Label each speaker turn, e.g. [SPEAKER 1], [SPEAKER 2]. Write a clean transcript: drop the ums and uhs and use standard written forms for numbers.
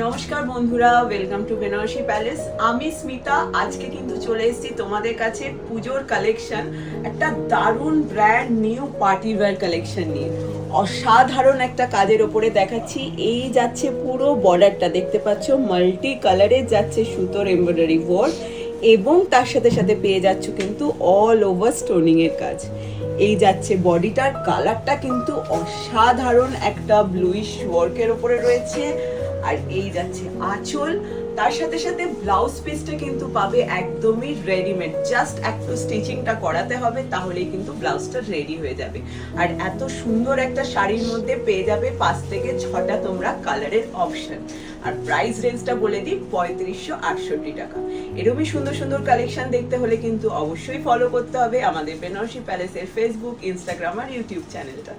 [SPEAKER 1] নমস্কার বন্ধুরা, welcome to Banarasi palace. আমি স্মিতা। আজকে কিন্তু চলে এসেছি তোমাদের কাছে পুজোর কালেকশন, একটা দারুণ brand new party wear collection নিয়ে। অসাধারণ একটা কাজের ওপরে দেখাচ্ছি। এই যাচ্ছে পুরো বর্ডারটা, দেখতে পাচ্ছ মাল্টি কালারে যাচ্ছে সুতোর এমব্রয়ডারি ওয়ার্ক, এবং তার সাথে সাথে পেয়ে যাচ্ছ কিন্তু অল ওভার স্টোনিং এর কাজ। এই যাচ্ছে বডিটার কালারটা কিন্তু অসাধারণ একটা ব্লুইশ ওয়ার্কের ওপরে রয়েছে। আর এই যাচ্ছে আঁচল, তার সাথে সাথে ব্লাউজ পিসটা কিন্তু পাবে একদমই রেডিমেড, জাস্ট একটু স্টিচিংটা করাতে হবে, তাহলেই কিন্তু ব্লাউজটা রেডি হয়ে যাবে। আর এত সুন্দর একটা শাড়ির মধ্যে পেয়ে যাবে 5 থেকে 6টা তোমরা কালারের অপশন। আর প্রাইস রেঞ্জটা বলে দিই 3568 টাকা। এরকমই সুন্দর সুন্দর কালেকশন দেখতে হলে কিন্তু অবশ্যই ফলো করতে হবে আমাদের বেনারসি প্যালেসের ফেসবুক, ইনস্টাগ্রাম আর ইউটিউব চ্যানেলটা।